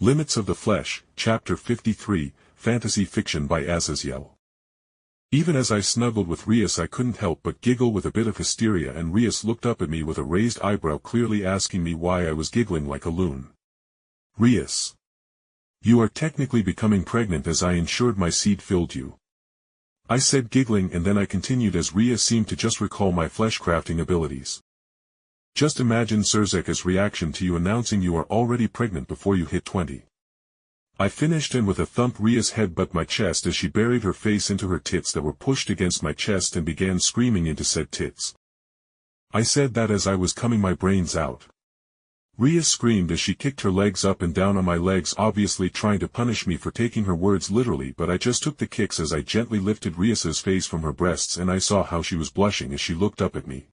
Limits of the Flesh, Chapter 53, Fantasy Fiction by Azazyel. Even as I snuggled with Rias I couldn't help but giggle with a bit of hysteria, and Rias looked up at me with a raised eyebrow, clearly asking me why I was giggling like a loon. Rias. You are technically becoming pregnant, as I ensured my seed filled you. I said, giggling, and then I continued as Rias seemed to just recall my flesh-crafting abilities. Just imagine Sirzech's reaction to you announcing you are already pregnant before you hit 20. I finished, and with a thump Rias headbutted my chest as she buried her face into her tits that were pushed against my chest and began screaming into said tits. I said that as I was coming my brains out. Rias screamed as she kicked her legs up and down on my legs, obviously trying to punish me for taking her words literally, but I just took the kicks as I gently lifted Rias's face from her breasts, and I saw how she was blushing as she looked up at me.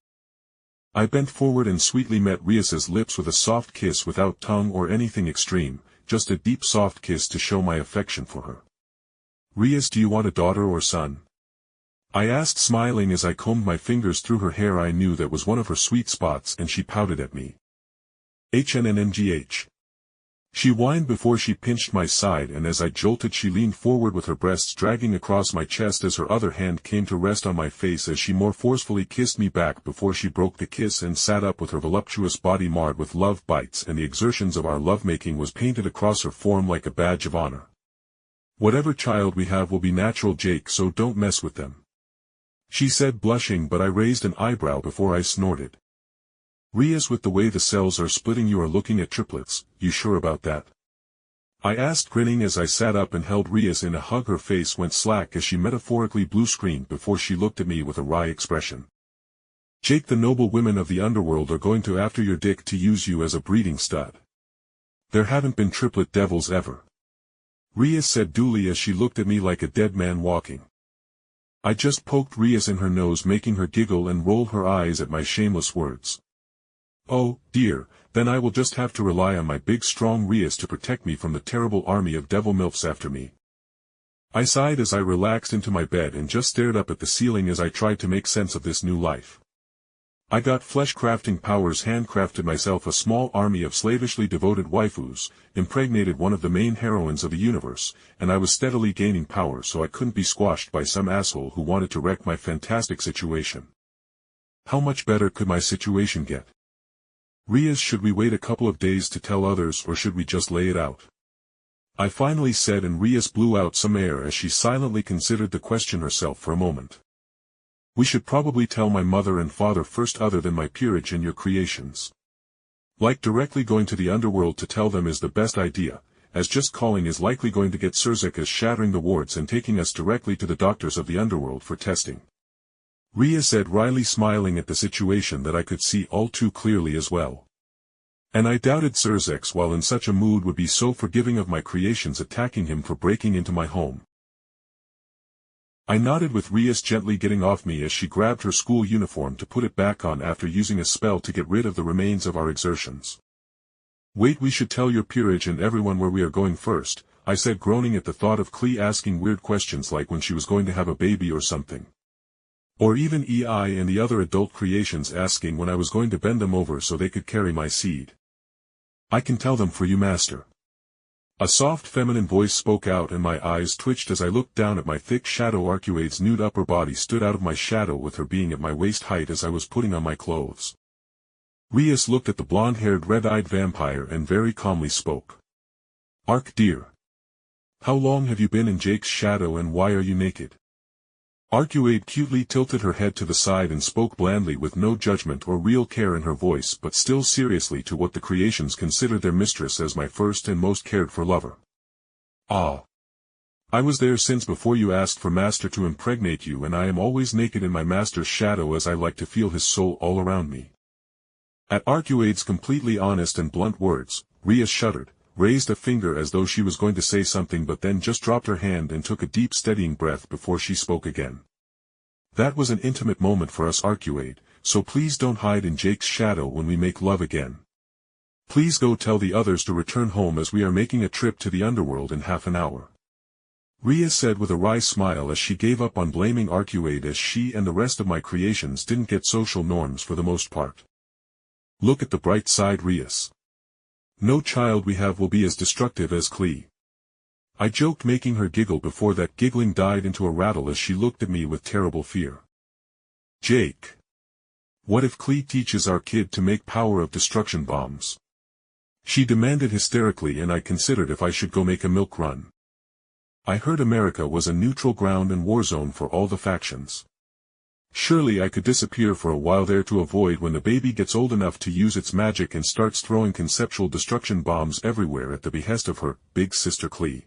I bent forward and sweetly met Rias's lips with a soft kiss without tongue or anything extreme, just a deep soft kiss to show my affection for her. Rias, do you want a daughter or son? I asked, smiling as I combed my fingers through her hair. I knew that was one of her sweet spots, and she pouted at me. HNNNGH. She whined before she pinched my side, and as I jolted she leaned forward with her breasts dragging across my chest as her other hand came to rest on my face as she more forcefully kissed me back before she broke the kiss and sat up with her voluptuous body marred with love bites, and the exertions of our lovemaking was painted across her form like a badge of honor. Whatever child we have will be natural, Jake, so don't mess with them. She said, blushing, but I raised an eyebrow before I snorted. Rias, with the way the cells are splitting you are looking at triplets, you sure about that? I asked, grinning as I sat up and held Rias in a hug. Her face went slack as she metaphorically blue-screened before she looked at me with a wry expression. Jake, the noble women of the underworld are going to after your dick to use you as a breeding stud. There haven't been triplet devils ever. Rias said dully as she looked at me like a dead man walking. I just poked Rias in her nose, making her giggle and roll her eyes at my shameless words. Oh, dear, then I will just have to rely on my big strong Rias to protect me from the terrible army of devil milfs after me. I sighed as I relaxed into my bed and just stared up at the ceiling as I tried to make sense of this new life. I got flesh-crafting powers, handcrafted myself a small army of slavishly devoted waifus, impregnated one of the main heroines of the universe, and I was steadily gaining power so I couldn't be squashed by some asshole who wanted to wreck my fantastic situation. How much better could my situation get? Rias, should we wait a couple of days to tell others, or should we just lay it out? I finally said, and Rias blew out some air as she silently considered the question herself for a moment. We should probably tell my mother and father first, other than my peerage and your creations. Like directly going to the underworld to tell them is the best idea, as just calling is likely going to get Sirzech as shattering the wards and taking us directly to the doctors of the underworld for testing. Rias said, wryly smiling at the situation that I could see all too clearly as well. And I doubted Sirzech, while in such a mood, would be so forgiving of my creations attacking him for breaking into my home. I nodded, with Rias gently getting off me as she grabbed her school uniform to put it back on after using a spell to get rid of the remains of our exertions. Wait, we should tell your peerage and everyone where we are going first, I said, groaning at the thought of Klee asking weird questions like when she was going to have a baby or something. Or even EI and the other adult creations asking when I was going to bend them over so they could carry my seed. I can tell them for you, master. A soft feminine voice spoke out, and my eyes twitched as I looked down at my thick shadow. Arcuade's nude upper body stood out of my shadow, with her being at my waist height as I was putting on my clothes. Rias looked at the blonde-haired red-eyed vampire and very calmly spoke. Arc, dear. How long have you been in Jake's shadow, and why are you naked? Arcuade cutely tilted her head to the side and spoke blandly, with no judgment or real care in her voice, but still seriously, to what the creations considered their mistress as my first and most cared-for lover. Ah. I was there since before you asked for master to impregnate you, and I am always naked in my master's shadow as I like to feel his soul all around me. At Arcuade's completely honest and blunt words, Rias shuddered, raised a finger as though she was going to say something, but then just dropped her hand and took a deep steadying breath before she spoke again. That was an intimate moment for us, Arcuade, so please don't hide in Jake's shadow when we make love again. Please go tell the others to return home, as we are making a trip to the underworld in half an hour. Rias said with a wry smile as she gave up on blaming Arcuade, as she and the rest of my creations didn't get social norms for the most part. Look at the bright side, Rias. No child we have will be as destructive as Klee. I joked, making her giggle before that giggling died into a rattle as she looked at me with terrible fear. Jake. What if Klee teaches our kid to make power of destruction bombs? She demanded hysterically, and I considered if I should go make a milk run. I heard America was a neutral ground and war zone for all the factions. Surely I could disappear for a while there to avoid when the baby gets old enough to use its magic and starts throwing conceptual destruction bombs everywhere at the behest of her big sister Klee.